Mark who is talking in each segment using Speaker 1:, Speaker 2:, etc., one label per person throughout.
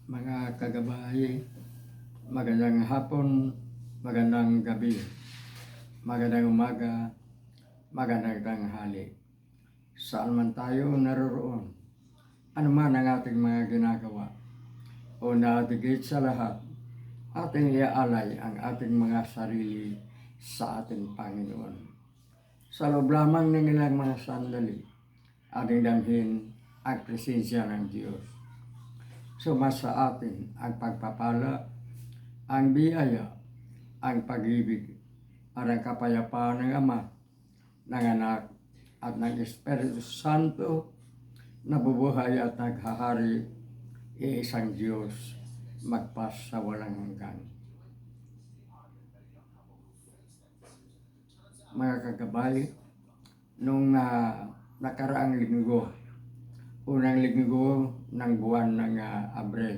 Speaker 1: Mga kagabay, magandang hapon, magandang gabi, magandang umaga, magandang tanghali. Saan man tayo naroroon, ano man ang ating mga ginagawa, o natigit sa lahat, ating iaalay ang ating mga sarili sa ating Panginoon. Sa loob lamang ng ilang mga sandali, ating damhin ang presensya ng Diyos. Sumasa atin ang pagpapala, ang biyaya, ang pag-ibig, at ang kapayapaan ng Ama, ng Anak, at ng Espiritu Santo na bubuhay at naghahari, iisang Diyos, magpas sa walang hanggan. Mga kagabay, nung nakaraang linggo, unang linggo ng buwan ng Abril,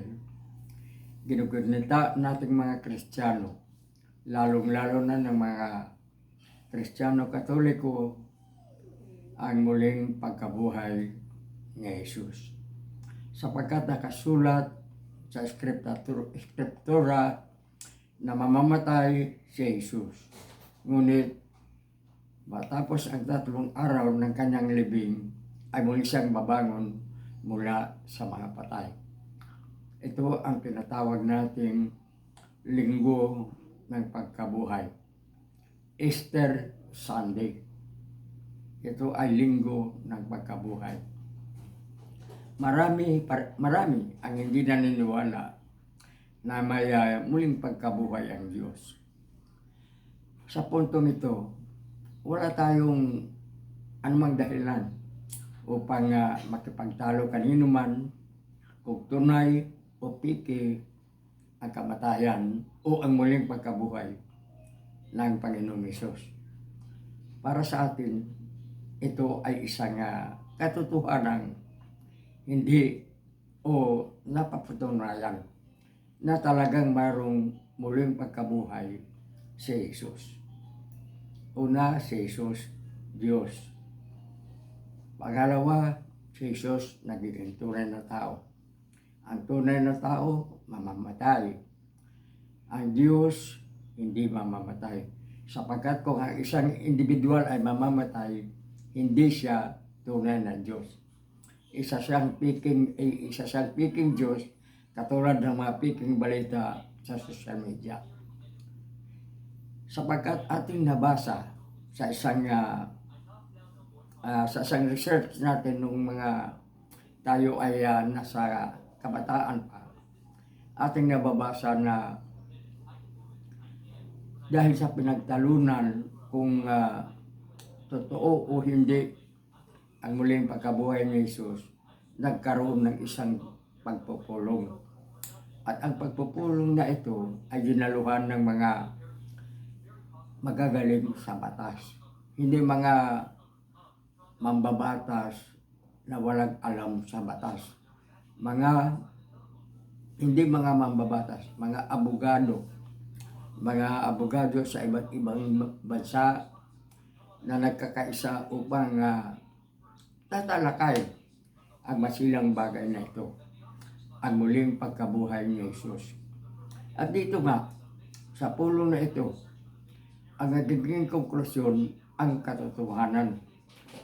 Speaker 1: ginugunita nating mga Kristiyano, lalong-lalo na ng mga Kristiyano Katoliko, ang muling pagkabuhay ni Jesus. Sapagkat nakasulat sa Skriptura na mamamatay si Jesus. Ngunit matapos ang 3 araw ng kanyang libing, ay muli siyang babangon mula sa mga patay. Ito ang tinatawag nating linggo ng pagkabuhay. Easter Sunday. Ito ay linggo ng pagkabuhay. Marami ang hindi naniniwala na may muling pagkabuhay ang Diyos. Sa puntong ito, wala tayong anumang dahilan upang makipagtalo kanino man kung tunay o piki ang kamatayan o ang muling pagkabuhay ng Panginoong Hesus. Para sa atin, ito ay isang katotohanan hindi o napapatunayan na talagang mayroong muling pagkabuhay si Hesus. Una, si Hesus, Diyos. Pangalawa, si Jesus nagiging tunay na tao. Ang tunay na tao, mamamatay. Ang Diyos, hindi mamamatay. Sapagkat kung ang isang individual ay mamamatay, hindi siya tunay na Diyos. Isa siyang piking Diyos, katulad ng mga piking balita sa social media. Sapagkat ating nabasa sa isang research natin nung mga tayo ay nasa kabataan pa, ating nababasa na dahil sa pinagtalunan kung totoo o hindi ang muling pagkabuhay ni Jesus, nagkaroon ng isang pagpupulong. At ang pagpupulong na ito ay dinaluhan ng mga magagaling sa batas. Hindi mga mambabatas na walang alam sa batas. Hindi mga mambabatas, mga abogado sa iba't ibang bansa na nagkakaisa upang tatalakay ang masilang bagay na ito, ang muling pagkabuhay ni Jesus. At dito nga, sa pulong na ito, ang nagiging konklusyon ang katotohanan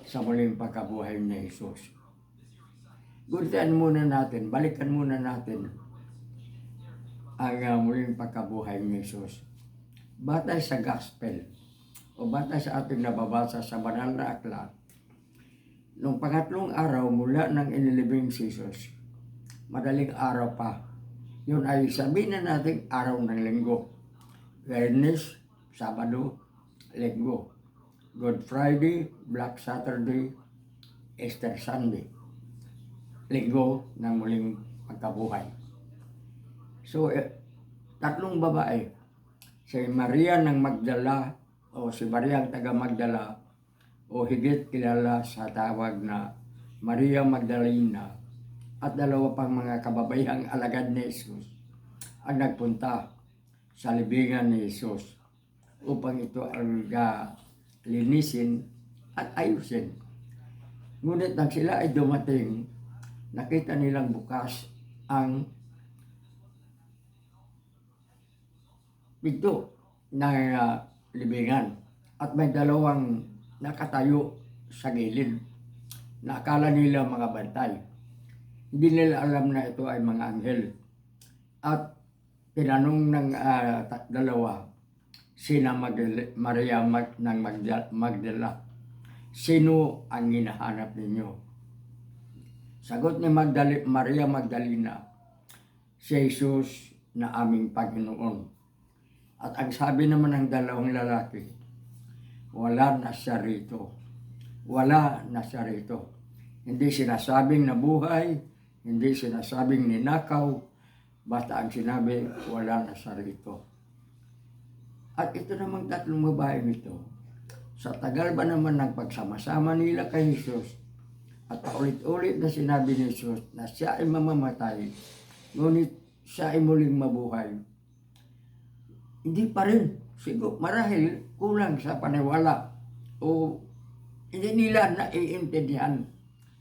Speaker 1: sa muling pagkabuhay ni Jesus. Balikan muna natin ang muling pagkabuhay ni Jesus. Batay sa gospel o batay sa ating nababasa sa banal na aklat, nung 3 araw mula nang inilibing si Jesus, madaling araw pa, yun ay sabihin na natin araw ng linggo. Biyernes, Sabado, Linggo. Good Friday, Black Saturday, Easter Sunday. Linggo ng muling pagkabuhay. So, 3 babae, si Maria ng Magdala o si Maria ang taga Magdala o higit kilala sa tawag na Maria Magdalena at 2 pang mga kababayang alagad ni Jesus ang nagpunta sa libingan ni Jesus upang ito ang linisin at ayusin. Ngunit nang sila ay dumating, nakita nilang bukas ang pinto ng libingan at may dalawang nakatayo sa gilid na akala nila mga bantay. Hindi nila alam na ito ay mga anghel. At tinanong ng dalawa, sina Maria ng Magdala, sino ang hinahanap ninyo? Sagot ni Maria Magdalena, si Jesus na aming Panginoon. At ang sabi naman ng dalawang lalaki, wala na siya rito. Wala na siya rito. Hindi sinasabing nabuhay, hindi sinasabing ninakaw, basta ang sinabi, wala na siya rito. At ito namang tatlong babae nito, sa tagal ba naman ng pagsama-sama nila kay Jesus, at paulit-ulit na sinabi ni Jesus na siya ay mamamatay, ngunit siya ay muling mabuhay, hindi pa rin, siguro marahil kulang sa paniwala o hindi nila naiintindihan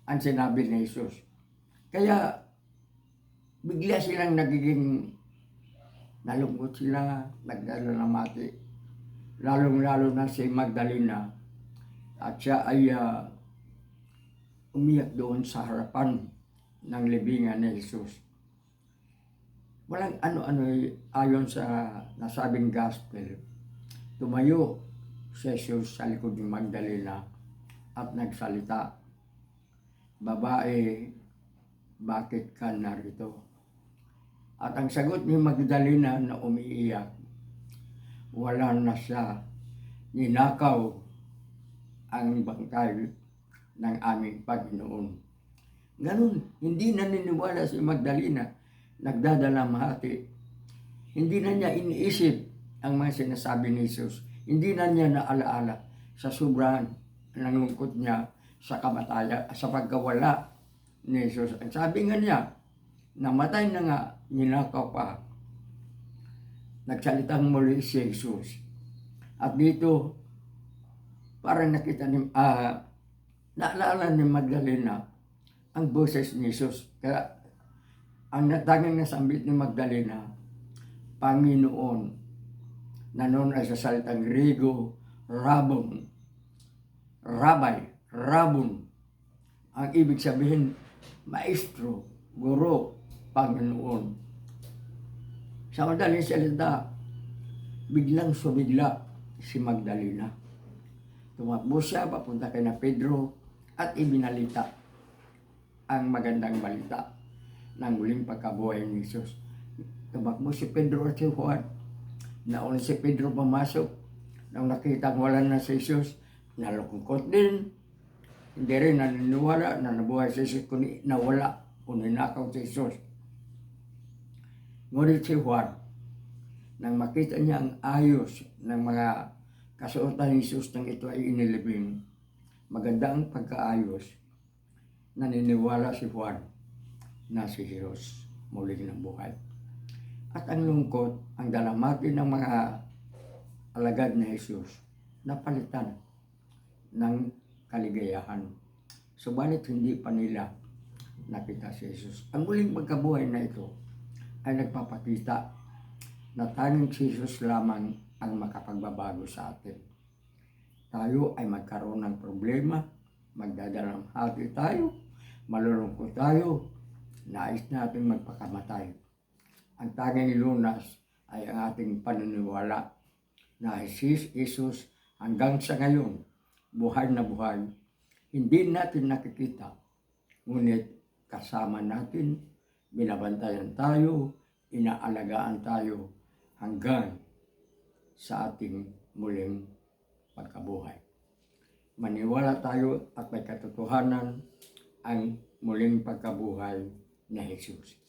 Speaker 1: ang sinabi ni Jesus. Kaya bigla silang nagiging nalungkot sila, nagdalamati. Lalong-lalo na si Magdalena at siya ay umiyak doon sa harapan ng libingan ni Jesus. Walang ano-ano ayon sa nasabing gospel. Tumayo si Jesus sa likod ni Magdalena at nagsalita, "Babae, bakit ka narito?" At ang sagot ni Magdalena na umiiyak, wala na siya, ninakaw ang bangkay ng aming Panginoon. Ganun, hindi naniniwala si Magdalena, nagdadalamhati. Hindi na niya iniisip ang mga sinasabi ni Jesus. Hindi na niya naalaala sa sobrang ng lungkot niya sa kamatayan, sa pagkawala ni Jesus. Ang sabi nga niya, namatay na nga, ninakaw pa. Nagsalitang muli si Jesus. At dito, parang nakita ni, naalala ni Magdalena ang boses ni Jesus. Kaya, ang tanging nasambit ni Magdalena, Panginoon, na noon ay sa salitang Griego, Rabon, Rabay, Rabon. Ang ibig sabihin, Maestro, Guro, Panginoon. Sa madaling salita, biglang sumigla si Magdalena. Tumakbo siya papunta kay na Pedro at ibinalita ang magandang balita ng muling pagkabuhay ni Jesus. Tumakbo si Pedro at si Juan. Nauna si Pedro pumasok. Nang nakita wala na si Jesus, nalungkot din. Hindi rin naniniwala na nabuhay si Jesus kundi nawala o ninakaw si Jesus. Ngunit si Juan, nang makita niya ang ayos ng mga kasuotan ni Jesus nang ito ay inilibing, maganda ang pagkaayos, naniniwala si Juan na si Jesus muling nabuhay. At ang lungkot, ang dalamati ng mga alagad ni Jesus, napalitan ng kaligayahan. Subalit hindi pa nila nakita si Jesus. Ang muling pagkabuhay na ito ay nagpapakita na tanging si Jesus lamang ang makapagbabago sa atin. Tayo ay magkaroon ng problema, magdadalamhati tayo, malulungkot tayo, nais natin magpakamatay. Ang tanging lunas ay ang ating paniniwala na si Jesus hanggang sa ngayon, buhay na buhay, hindi natin nakikita, ngunit kasama natin, binabantayan tayo, inaalagaan tayo hanggang sa ating muling pagkabuhay. Maniwala tayo at may katotohanan ang muling pagkabuhay ni Jesus.